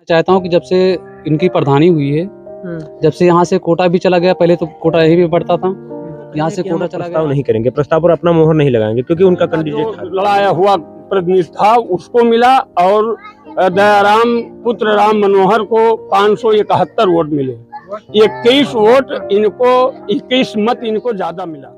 चाहता हूँ कि जब से इनकी प्रधानी हुई है, जब से यहाँ से कोटा भी चला गया, पहले तो कोटा यही भी पड़ता था, यहाँ से कोटा चला गया। प्रस्ताव नहीं करेंगे, प्रस्ताव पर अपना मोहर नहीं लगाएंगे क्योंकि उनका कैंडिडेट लड़ाया हुआ प्रतिनिधि था उसको मिला और दयाराम पुत्र राम मनोहर को 571 वोट मिले। 21 वोट इनको, 21 मत इनको ज्यादा मिला।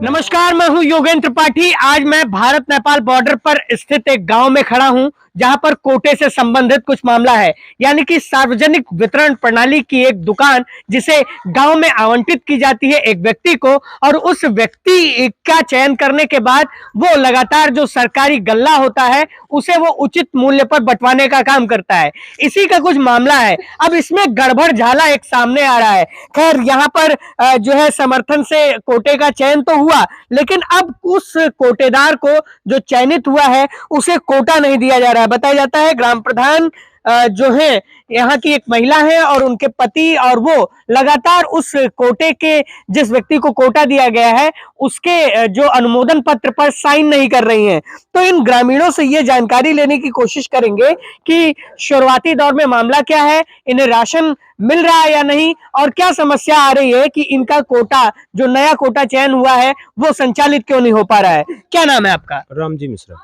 नमस्कार, मैं हूं योगेंद्र त्रिपाठी। आज मैं भारत नेपाल बॉर्डर पर स्थित एक गांव में खड़ा हूं जहां पर कोटे से संबंधित कुछ मामला है, यानी कि सार्वजनिक वितरण प्रणाली की एक दुकान जिसे गांव में आवंटित की जाती है एक व्यक्ति को, और उस व्यक्ति का चयन करने के बाद वो लगातार जो सरकारी गल्ला होता है उसे वो उचित मूल्य पर बंटवाने का काम करता है। इसी का कुछ मामला है। अब इसमें गड़बड़ झाला एक सामने आ रहा है। खैर, यहाँ पर जो है समर्थन से कोटे का चयन तो हुआ, लेकिन अब उस कोटेदार को जो चयनित हुआ है उसे कोटा नहीं दिया जा रहा है। बताया जाता है ग्राम प्रधान जो है यहाँ की एक महिला है और उनके पति और वो लगातार उस कोटे के, जिस व्यक्ति को कोटा दिया गया है उसके जो अनुमोदन पत्र पर साइन नहीं कर रही हैं। तो इन ग्रामीणों से ये जानकारी लेने की कोशिश करेंगे कि शुरुआती दौर में मामला क्या है, इन्हें राशन मिल रहा है या नहीं, और क्या समस्या आ रही है कि इनका कोटा, जो नया कोटा चयन हुआ है, वो संचालित क्यों नहीं हो पा रहा है। क्या नाम है आपका? रामजी मिश्रा।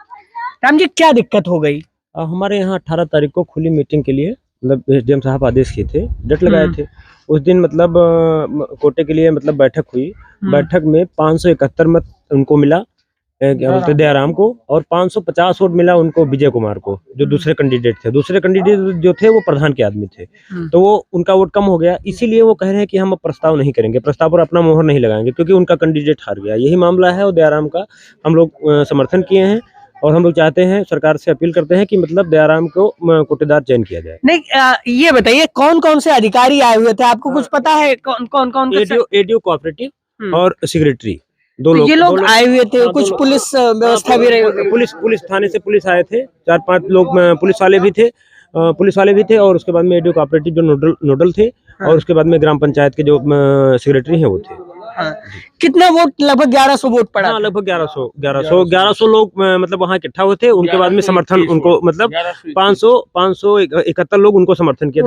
राम जी, क्या दिक्कत हो गई? हमारे यहाँ 18 तारीख को खुली मीटिंग के लिए मतलब एसडीएम साहब आदेश किए थे, डेट लगाए थे। उस दिन मतलब कोटे के लिए मतलब बैठक हुई। बैठक में 571 मत उनको मिला दयाराम को, और 550 वोट मिला उनको विजय कुमार को, जो दूसरे कैंडिडेट थे। दूसरे कैंडिडेट जो थे वो प्रधान के आदमी थे, तो वो उनका वोट कम हो गया। इसीलिए वो कह रहे हैं कि हम अब प्रस्ताव नहीं करेंगे, प्रस्ताव पर अपना मोहर नहीं लगाएंगे क्योंकि उनका कैंडिडेट हार गया। यही मामला है और दयाराम का हम लोग समर्थन किए हैं, और हम लोग चाहते हैं, सरकार से अपील करते हैं कि मतलब दयाराम को कोटेदार चयन किया जाए। नहीं, ये बताइए कौन कौन से अधिकारी आए हुए थे, आपको कुछ पता है? कौन कौन? एडीओ कोऑपरेटिव और सेक्रेटरी, दो लोग। ये लोग आए हुए थे। कुछ पुलिस व्यवस्था भी रही? पुलिस थाने से पुलिस आए थे, 4-5 लोग पुलिस वाले भी थे, और उसके बाद में एडीओ कोऑपरेटिव जो नोडल थे, और उसके बाद में ग्राम पंचायत के जो सेक्रेटरी हैं वो थे। हाँ। कितना वोट? लगभग 1100 वोट पड़ा। हाँ, लगभग 1100 लोग मतलब वहाँ इकट्ठा हुए थे। उनके बाद में समर्थन उनको मतलब 571 लोग उनको समर्थन किए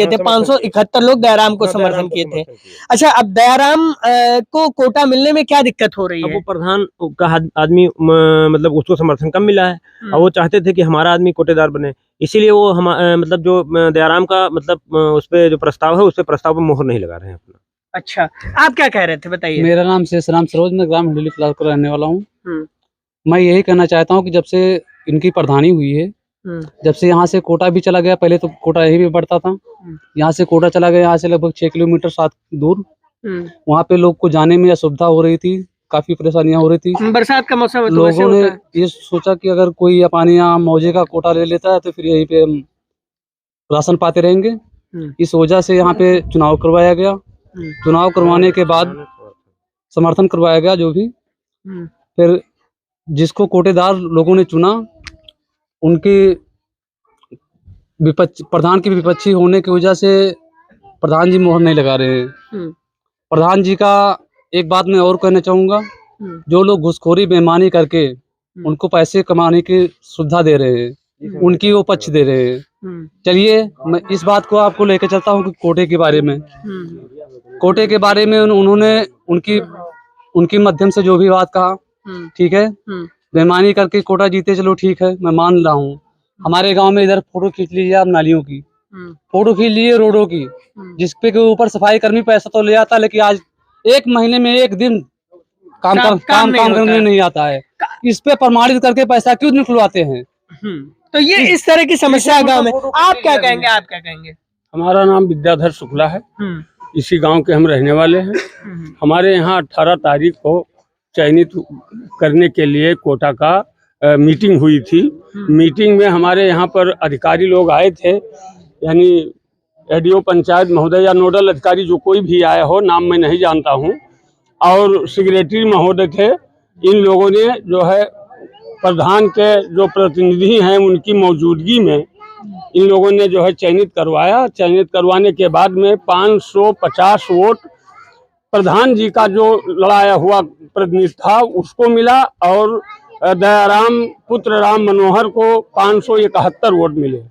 थे। 571 लोग दयाराम को समर्थन किए थे। अच्छा, अब दयाराम को कोटा मिलने में क्या दिक्कत हो रही है? वो प्रधान का आदमी मतलब उसको समर्थन कम मिला है, और वो चाहते थे कि हमारा आदमी कोटेदार बने। इसीलिए वो हम मतलब जो दयाराम का मतलब उस पे जो प्रस्ताव है, उस पे प्रस्ताव पर मोहर नहीं लगा रहे हैं अपना। अच्छा, आप क्या कह रहे थे, बताइए। मेरा नाम शेषराम सरोज, मैं ग्राम हिंडोली क्लास का रहने वाला हूँ। मैं यही कहना चाहता हूँ कि जब से इनकी प्रधानी हुई है, जब से यहाँ से कोटा भी चला गया, पहले तो कोटा यही भी पड़ता था, यहाँ से कोटा चला गया, यहाँ से लगभग 6 किलोमीटर 7 दूर। वहाँ पे लोग को जाने में असुविधा हो रही थी, काफी परेशानियां हो रही थी। बरसात का मौसम है, लोगों ने ये सोचा कि अगर कोई अपने यहाँ मौजे का कोटा ले लेता है तो फिर यहीं पे हम राशन पाते रहेंगे। इस वजह से यहाँ पे चुनाव करवाया गया। चुनाव करवाने के बाद समर्थन करवाया गया जो भी, फिर जिसको कोटेदार लोगों ने चुना, उनके प्रधान की विपक्षी होने की वजह से प्रधान जी मोहर नहीं लगा रहे हैं। प्रधान जी का एक बात मैं और कहना चाहूँगा, जो लोग घुसखोरी बेईमानी करके उनको पैसे कमाने की सुविधा दे रहे हैं, उनकी वो पक्ष दे रहे हैं। चलिए, मैं इस बात को आपको लेकर चलता हूँ कि कोटे के बारे में। कोटे के बारे में उन्होंने उनकी माध्यम से जो भी बात कहा, ठीक है, बेईमानी करके कोटा जीते, चलो ठीक है, मैं मान रहा हूँ। हमारे गांव में इधर फोटो खींच लीजिए आप नालियों की, फोटो खींच लीजिए रोडों की, जिसपे के ऊपर सफाई कर्मी पैसा तो ले आता, लेकिन आज 1 महीने में 1 दिन काम करने नहीं आता है। इस पे प्रमाणित करके पैसा क्यों निकलवाते हैं? तो ये इस तरह की समस्या गांव में, आप क्या कहेंगे? हमारा नाम विद्याधर शुक्ला है, इसी गांव के हम रहने वाले हैं। हमारे यहाँ 18 तारीख को चयनित करने के लिए कोटा का मीटिंग हुई थी। मीटिंग में हमारे यहाँ पर अधिकारी लोग आए थे, यानी एडीओ पंचायत महोदय या नोडल अधिकारी जो कोई भी आया हो, नाम मैं नहीं जानता हूँ, और सेक्रेटरी महोदय थे। इन लोगों ने जो है प्रधान के जो प्रतिनिधि हैं उनकी मौजूदगी में इन लोगों ने जो है चयनित करवाया। चयनित करवाने के बाद में 550 वोट प्रधान जी का जो लड़ाया हुआ प्रतिनिधि था उसको मिला, और दयाराम पुत्र राम मनोहर को 571 वोट मिले।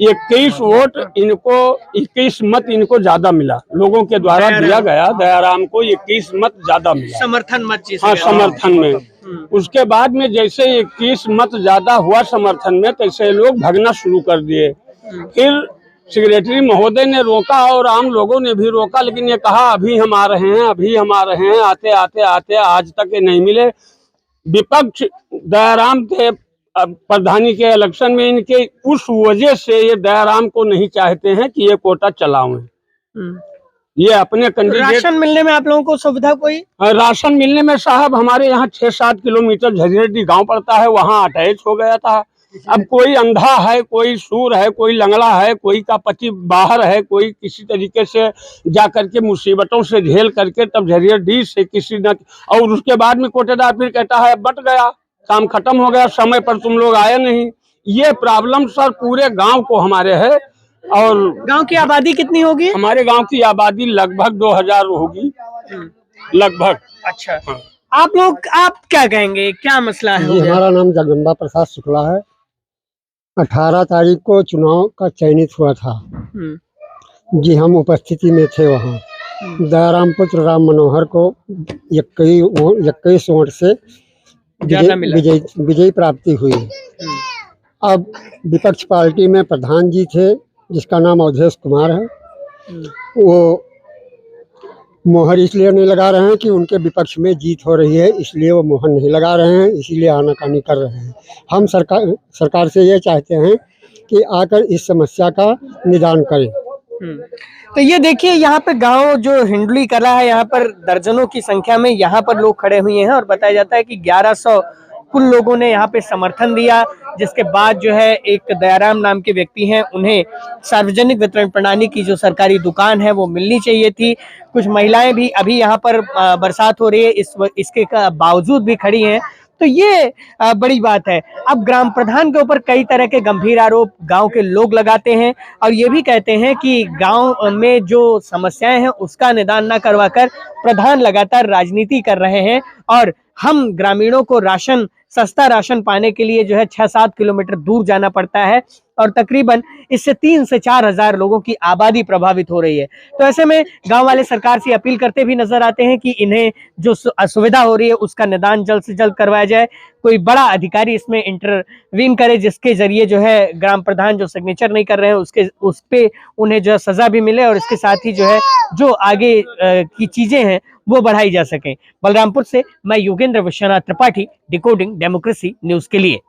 21 वोट इनको, 21 मत इनको ज्यादा मिला, लोगों के द्वारा दिया गया। दयाराम को 21 मत ज्यादा मिला, समर्थन मत जिसे हाँ, कहते हैं। समर्थन में। उसके बाद में जैसे 21 मत ज्यादा हुआ समर्थन में, तैसे लोग भगना शुरू कर दिए। फिर सेक्रेटरी महोदय ने रोका और आम लोगों ने भी रोका, लेकिन ये कहा अभी हम आ रहे हैं, अभी हम आ रहे हैं। आते आते आते आज तक ये नहीं मिले। विपक्ष दयाराम थे प्रधानी के इलेक्शन में, इनके उस वजह से ये दयाराम को नहीं चाहते हैं कि ये कोटा चलावें। ये अपने कैंडिडेट। राशन मिलने में आप लोगों को सुविधा कोई? राशन मिलने में साहब हमारे यहाँ 6-7 किलोमीटर झरियडी गांव पड़ता है, वहाँ अटैच हो गया था। अब कोई अंधा है, कोई सूर है, कोई लंगड़ा है, कोई का पति बाहर है, कोई किसी तरीके से जा करके मुसीबतों से झेल करके तब झरियडी से किसी न, और उसके बाद में कोटेदार फिर कहता है बट गया, काम खत्म हो गया, समय पर तुम लोग आए नहीं। ये प्रॉब्लम सर पूरे गांव को हमारे है। और गांव की आबादी कितनी होगी? हमारे गांव की आबादी लगभग 2000 होगी, लगभग। अच्छा, आप क्या कहेंगे, क्या मसला है? जी, हमारा नाम जगदम्बा प्रसाद शुक्ला है। 18 तारीख को चुनाव का चयनित हुआ था जी, हम उपस्थिति में थे वहाँ। दयाराम पुत्र राम मनोहर को 21 वोट से विजयी प्राप्ति हुई। अब विपक्ष पार्टी में प्रधान जी थे जिसका नाम अवधेश कुमार है, वो मोहर इसलिए नहीं लगा रहे हैं कि उनके विपक्ष में जीत हो रही है, इसलिए वो मोहर नहीं लगा रहे हैं, इसीलिए आनाकानी कर रहे हैं। हम सरकार से ये चाहते हैं कि आकर इस समस्या का निदान करें। तो ये देखिए, यहाँ पे गांव जो हिंडली कर रहा है, यहाँ पर दर्जनों की संख्या में यहाँ पर लोग खड़े हुए हैं और बताया जाता है कि 1100 कुल लोगों ने यहाँ पे समर्थन दिया, जिसके बाद जो है एक दयाराम नाम के व्यक्ति हैं, उन्हें सार्वजनिक वितरण प्रणाली की जो सरकारी दुकान है वो मिलनी चाहिए थी। कुछ महिलाएं भी अभी यहाँ पर बरसात हो रही है इसके बावजूद भी खड़ी हैं, तो ये बड़ी बात है। अब ग्राम प्रधान के ऊपर कई तरह के गंभीर आरोप गांव के लोग लगाते हैं और ये भी कहते हैं कि गांव में जो समस्याएं हैं उसका निदान न करवाकर प्रधान लगातार राजनीति कर रहे हैं और हम ग्रामीणों को सस्ता राशन पाने के लिए जो है 6-7 किलोमीटर दूर जाना पड़ता है और तकरीबन इससे 3 से 4 हजार लोगों की आबादी प्रभावित हो रही है। तो ऐसे में गांव वाले सरकार से अपील करते भी नजर आते हैं कि इन्हें जो असुविधा हो रही है उसका निदान जल्द से जल्द करवाया जाए, कोई बड़ा अधिकारी इसमें इंटरवीन करे जिसके जरिए जो है ग्राम प्रधान जो सिग्नेचर नहीं कर रहे हैं उस पे उन्हें जो है सजा भी मिले और इसके साथ ही जो है जो आगे की चीजें हैं वो बढ़ाई जा सकें। बलरामपुर से मैं Yogendra Vishwanath Tripathi, decoding democracy news के लिए।